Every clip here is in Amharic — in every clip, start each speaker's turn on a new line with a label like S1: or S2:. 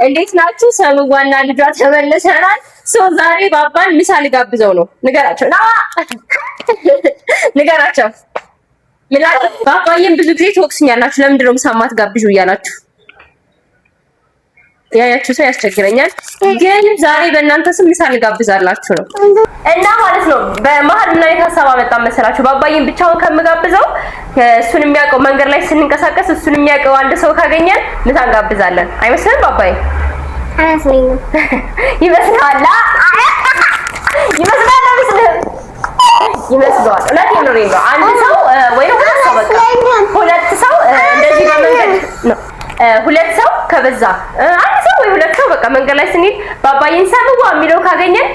S1: እንዴት ናችሁ? ሰምዋና ልጇ ተመልሰናል። ዛሬ ባባን ምሳ ልጋብዘው ነው። ንገራቸው ባባዬን ብዙ ጊዜ ትወቅሱኛላችሁ። ለምንድን ነው ምሳ የማትጋብዡ እያላችሁ ያያችሁ ሰው ያስቸግረኛል። ግን ዛሬ በእናንተ ስም ምሳ ልጋብዛላችሁ ነው እና ማለት ነው። በመሀል ምን አይነት ሀሳብ አመጣ መሰላችሁ? ባባዬን ብቻውን ከምጋብዘው እሱን የሚያውቀው መንገድ ላይ ስንንቀሳቀስ እሱን የሚያውቀው አንድ ሰው ካገኘን ምሳ እንጋብዛለን። አይመስልም? ባባዬ አይመስልም? ይመስላል ይመስለዋል። እውነቴን ነው። አንድ ሰው ወይ ሁለት ሰው በቃ ሁለት ሰው እንደዚህ በመንገድ ነው። ሁለት ሰው ከበዛ አንድ ሰው ወይ ሁለት ሰው በቃ መንገድ ላይ ስንሄድ ባባዬን ሰምዋ የሚለው ካገኘን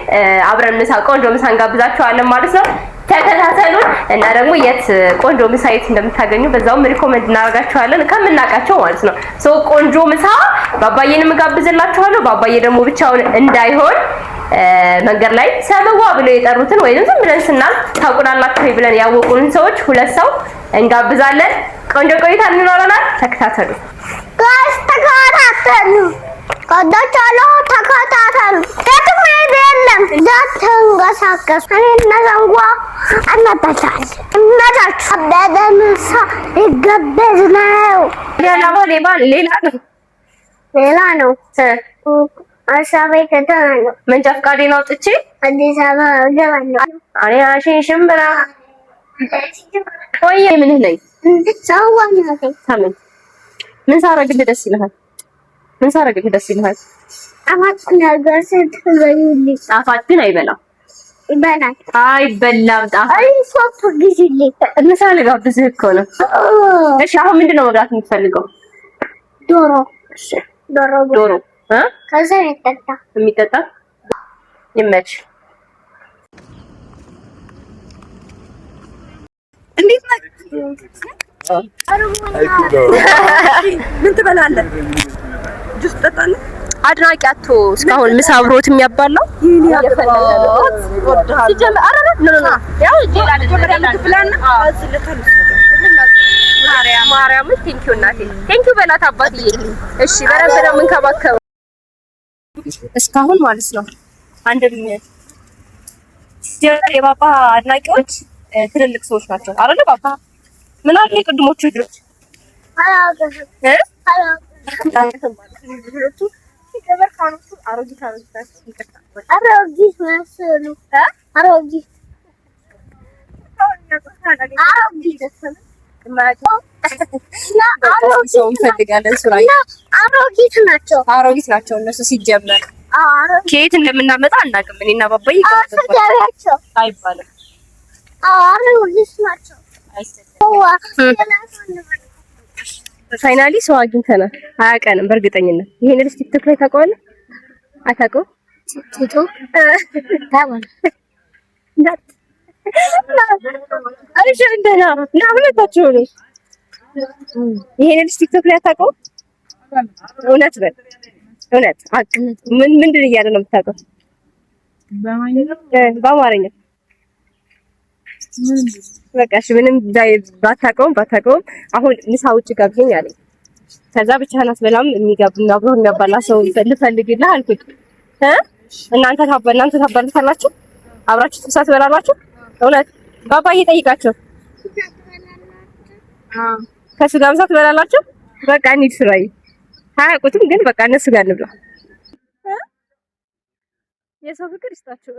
S1: አብረን ምሳ ቆንጆ ምሳ እንጋብዛቸዋለን ማለት ነው። ተከታተሉን እና ደግሞ የት ቆንጆ ምሳ የት እንደምታገኙ በዛውም ሪኮመንድ እናደርጋቸዋለን ከምናውቃቸው ማለት ነው። ቆንጆ ምሳ ባባዬንም እጋብዝላችኋለሁ። ባባዬ ደግሞ ብቻውን እንዳይሆን መንገድ ላይ ሰምዋ ብለው የጠሩትን ወይንም ዝም ብለን ስናልፍ ታውቁናላችሁ ብለን ያወቁንን ሰዎች ሁለት ሰው እንጋብዛለን። ቆንጆ ቆይታ እንኖረናል። ተከታተሉ ተከታተሉ። የትም መሄድ የለም። እንዳትንቀሳቀሱ። እኔና ሰምዋ እንመጣለን። ምሳ ሊጋበዝ ነው። ሌላ ነው። አሳቤ ከተማ ነው። መንጃ ፈቃዴን አውጥቼ አዲስ አበባ እገባለሁ። አሪያሽን ሽምብራ ወይ ምን ነኝ ሰምዋ ነው። ታምን ምን ሳረግልህ ደስ ይልሃል? ምን ሳረግልህ ደስ ይልሃል? ጣፋጭ ነገር ስትበይልኝ። ጣፋጭ ግን አይበላም። ይበላል። አይበላም። ጣፋጭ ሶፍት ግዢልኝ። ምሳ ልጋብዝህ እኮ ነው። እሺ አሁን ምንድን ነው መብላት የምትፈልገው? ዶሮ። እሺ ዶሮ ከዛ የሚጠጣ ይመች። እንዴት ነህ? ምን ትበላለህ? ጁስ ትጠጣለህ? አድናቂ አቶ እስካሁን ምሳ አብሮት የሚያባላው ማርያም ቴንኪው እናቴ ቴንኪው በላት አባትዬ። እሺ በረንብ ነው የምንከባከበው እስካሁን ማለት ነው። አንድም የባባ አድናቂዎች ትልልቅ ሰዎች ናቸው አይደል? ባባ ምን አለ ቅድሞቹ ልጆች አሮጊት ናቸው እነሱ ሲጀመር ከየት እንደምናመጣ አናውቅም። እኔና ባባዬ አይባልም። አሮጊት ናቸው። ፋይናሊ ሰው አግኝተናል። አያውቀንም በእርግጠኝነት። ይሄን ልጅ ቲክቶክ ላይ ታውቀዋለህ? አታውቀውም? ቲክቶክ አይሽ እንደና ናምነታችሁ ነው። ይሄን ልጅ ቲክቶክ ላይ አታውቀውም? እውነት በል እውነት ምንድን እያለ ነው የምታውቀው? በአማርኛ በቃ እሺ ምንም ባታውቀውም አሁን ምሳ ውጭ ጋብዘኝ አለኝ። ከዛ ብቻህን አትበላም አብሮ የሚያባላ ሰው ልፈልግልህ አልኩት። እናንተ ታባሉታላችሁ? አብራችሁ ምሳ ትበላላችሁ? እውነት ባባዬ ጠይቃቸው። ከሱ ጋር ምሳ ትበላላችሁ? በቃ እንሂድ ስራዬ። አያውቁትም ግን በቃ እነሱ ጋር እንብላ። የሰው ፍቅር ይስጣችሁ።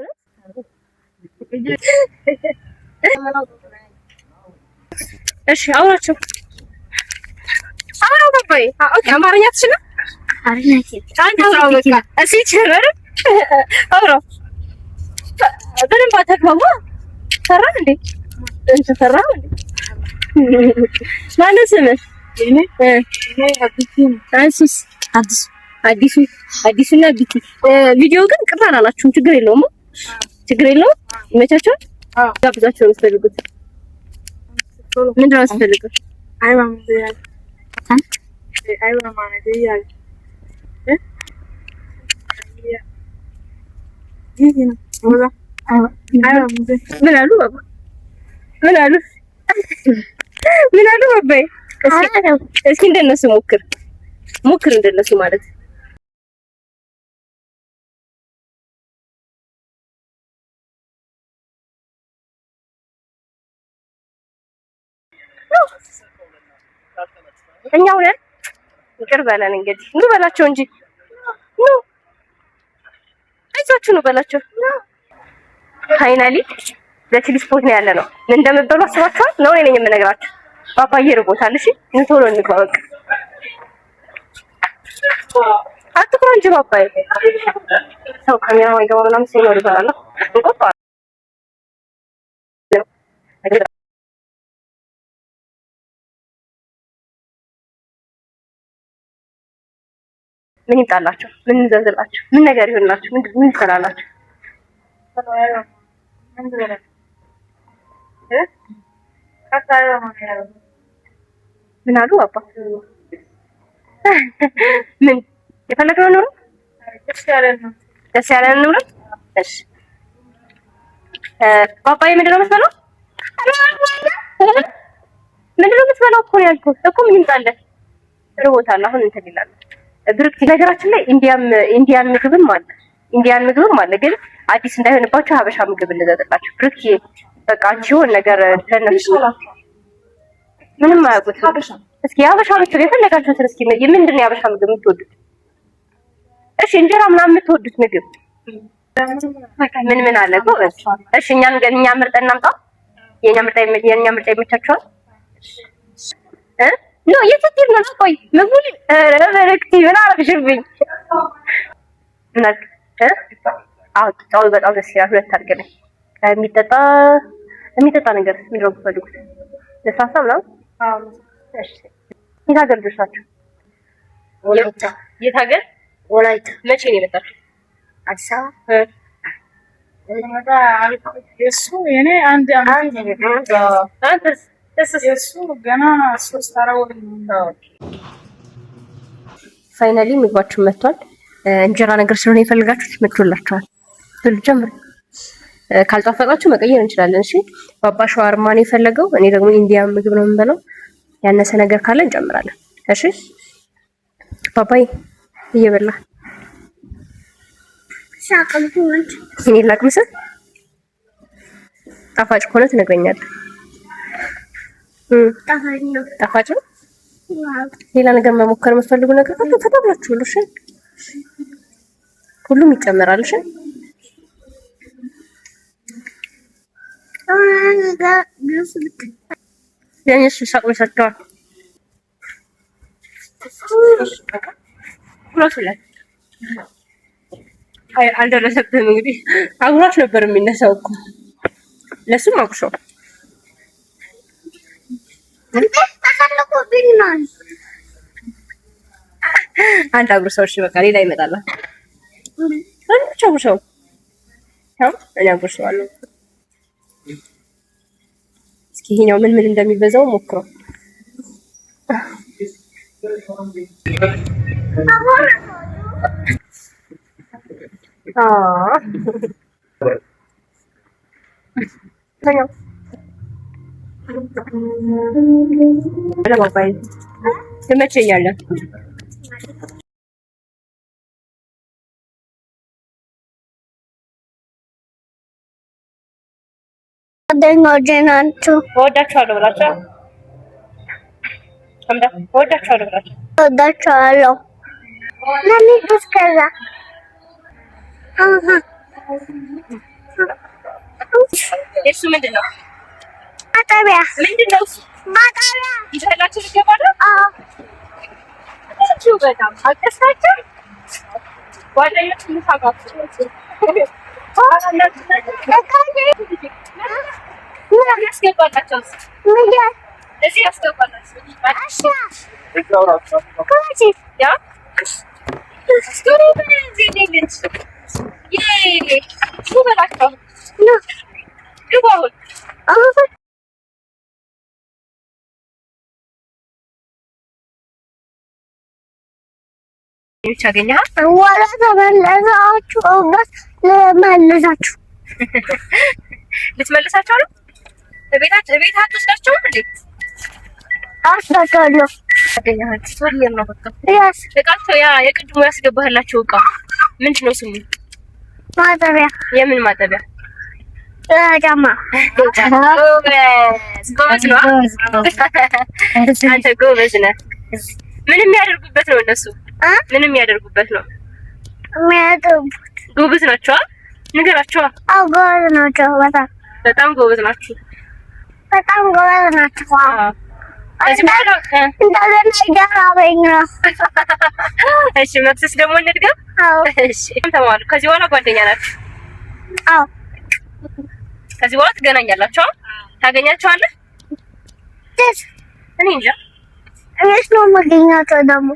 S1: እሺ አውራቸው ባባዬ። አማርኛ ትችላለህ? አውራው በቃ እሺ ቸረር አውራው በደንብ አታግባባ። ሰራህ እንዴ? እንት ሰራህ እንዴ? ማነው ስምህ? አዲሱና ቢቲ። ቪዲዮ ግን ቅር አላላችሁም? ችግር የለውም። ይመቻችኋል። ጋብዛችሁ ነው የምትፈልጉት? ምንድን ነው የምትፈልጉት? ምን አሉ ባባ? ምን አሉ? ምን አሉ ባባዬ? እስኪ እንደነሱ ሞክር እንደነሱ ማለት እኛው ነን። ይቅር በለን እንግዲህ ኑ በላቸው እንጂ ኑ አይዟችሁ ነው በላቸው። ፋይናሊ ለቺሊ ስፖርት ነው ያለ ነው። ምን እንደምትበሉ አስባችኋል? ነው እኔ ነኝ የምነግራችሁ። ባባዬ ርቦታል። እሺ ቶሎ እንግባ በቃ። አትኩራ እንጂ ባባዬ። ሰው ካሜራ ወይ ጋር ምናምን ሲኖር ይባላል። እንቆጣ ምን ይምጣላችሁ? ምን እንዘዝላችሁ? ምን ነገር ይሆንላችሁ? ምን ይሰራላችሁ? ምን አሉ አባ? ምን የፈለግነው ነው? ደስ ያለን ነው። እሺ ባባዬ ምንድን ነው የምትበላው? ምንድን ነው የምትበላው እኮ ነው ያልኩህ እኮ። ምን ይምጣልህ? ርቦታል። አሁን እንትን ይላል ብሩክ። ነገራችን ላይ ኢንዲያን ምግብም አለ ግን አዲስ እንዳይሆንባቸው ሀበሻ ምግብ እንዘጥላችሁ። ብሩክ በቃ አንቺ የሆነ ነገር ለነሱ ምንም አያውቁት። እስኪ የሀበሻ ምግብ የፈለጋችሁትን እስኪ ምንድን ነው የሀበሻ ምግብ የምትወዱት? እሺ እንጀራ ምናምን የምትወዱት ምግብ ምን አለ ጎበዝ? እሺ እኛ ምርጠን እናምጣ። የኛ ምርጫ ይመቻችኋል? ኖ የትትል ነው? ቆይ ምግቡ ረበረክቲ ምን አረግሽብኝ? ጫው በጣም ደስ ይላል። ሁለት አድርገን የሚጠጣ ነገር ምንድን ነው የምትፈልጉት? ለሳሳ ምናምን? እሺ የት ሀገር ልጆች ናቸው? የት ሀገር? ወላይታ። መቼ ነው የመጣችው? አዲስ አበባ። የእሱ የእኔ አንድ የእሱ ገና 3-4 ወር ነው። ፋይናሊ ምግባችሁ መጥቷል። እንጀራ ነገር ስለሆነ የፈልጋችሁት መጥቶላችኋል። ብሉ ጀምሩ። ካልጣፈጣችሁ መቀየር እንችላለን። እሺ ባባ ሸዋርማ ነው የፈለገው፣ እኔ ደግሞ ኢንዲያን ምግብ ነው የምንበላው። ያነሰ ነገር ካለ እንጨምራለን። እሺ ባባይ እየበላ ሳቀምኩት። እኔ ላቅምስ። ጣፋጭ ከሆነ ትነግረኛለህ። ጣፋጭ ነው። ሌላ ነገር መሞከር የምትፈልጉ ነገር ካለ ተባብላችሁ ሁሉ እሺ፣ ሁሉም ይጨመራል። እሺ ያንስ ሳቅ ሰጥቷል። አይ አልደረሰብህም። እንግዲህ አጉራሽ ነበር የሚነሳው እኮ ለሱም አጉርሰው አንድ አጉርሰው። እሺ በቃ ሌላ ይመጣል። አንቺ አጉርሰው። ያው እኔ አጉርሰዋለሁ። እስኪ ይሄኛው ምን እንደሚበዛው ሞክረው። ለባባይ ትመቸኛለህ። እወዳችኋለሁ ብላችሁ እወዳችኋለሁ። እሱ ምንድን ነው? ማጠቢያ። ምንድን ነው እሱ? ማጠቢያ ይዘላችሁ ልገባለሁ። እሱ በጣም አቀሳቸው ጓደኞች ምሳጋችሁ ያስገባላቸው እዚህ ያስገባላቸው አገኘሃት? ወደ ተመለሳችሁበት ልመልሳችሁ ልትመልሳቸው ነው? ቤት አትወስዳቸው እንዴ?
S2: አስታካለሁ
S1: እቃቸው ያ የቅድሙ ያስገባህላቸው እቃ ምንድን ነው ስሙ?
S2: ማጠቢያ።
S1: የምን ማጠቢያ?
S2: ጫማ።
S1: ጎበዝ ነው። አንተ ጎበዝ ነህ። ምን የሚያደርጉበት ነው እነሱ? ምን የሚያደርጉበት ነው?
S2: የሚያደርጉት
S1: ጎበዝ ናቸው። ንገራቸው።
S2: አዎ ጎበዝ ናቸው።
S1: በጣም ጎበዝ ናቸው።
S2: በጣም ጎበዝ ናቸው።
S1: እሺ መክሰስ ደግሞ እንድገም። እሺ ተማሩ። ከዚህ በኋላ ጓደኛ ናችሁ?
S2: አዎ።
S1: ከዚህ በኋላ ትገናኛላችሁ? ታገኛቸዋለህ? እኔ እንጃ።
S2: እኔስ ነው የማገኛቸው ደግሞ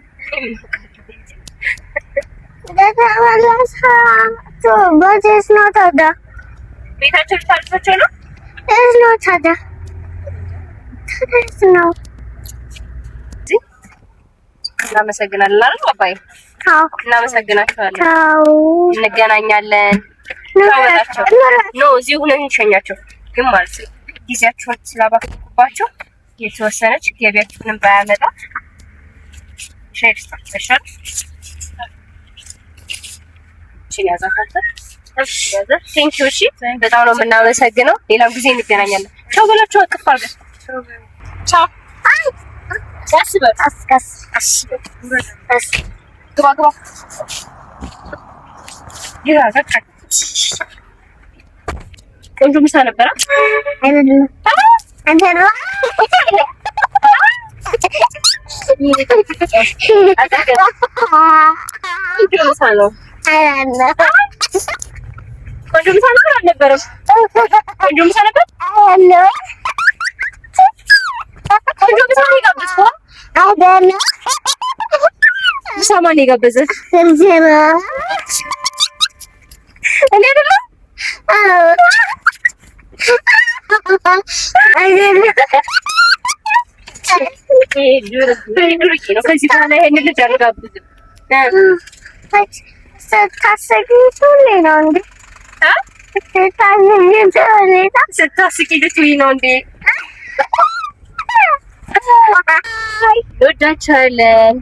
S2: በዚህ ነው ታዲያ
S1: ቤታቸው ልታልፋቸው ነው?
S2: እዚህ ነው ታዲያ ነው።
S1: እናመሰግናለን አይደል አባዬ?
S2: አዎ
S1: እናመሰግናቸዋለን።
S2: አዎ
S1: እንገናኛለን። ታወጣቸው ነው እዚህ ሆነን እንሸኛቸው። ግን ማለት ነው ጊዜያቸውን ስላባከንኩባቸው የተወሰነች ገቢያችሁንም ባያመጣ ሼርስታ ተሻል ቴንክ ዩ። እሺ በጣም ነው የምናመሰግነው። ሌላም ጊዜ እንገናኛለን። ቻው በላቸው። አቅፍ አድርገን ቻው። ቀስ በል ቀስ ግባ ግባ። ቆንጆ ምሳ ነበረ
S2: አይደለም? አንተ ነው
S1: ቆንጆ ምሳ ነው። ቆንጆ ምሳ ነበር አልነበረም? ቆንጆ ምሳ ነበር። ቆንጆ ምሳ ነው የጋበዝከው
S2: አይደለም?
S1: ምሳ ማን የጋበዘህ? እኔ አይደለም? ከዚህ በኋላ ይሄንን ልጅ አልጋብዝም። ስታስቂ ልትውይ ነው እንዴ? እንወዳቸዋለን።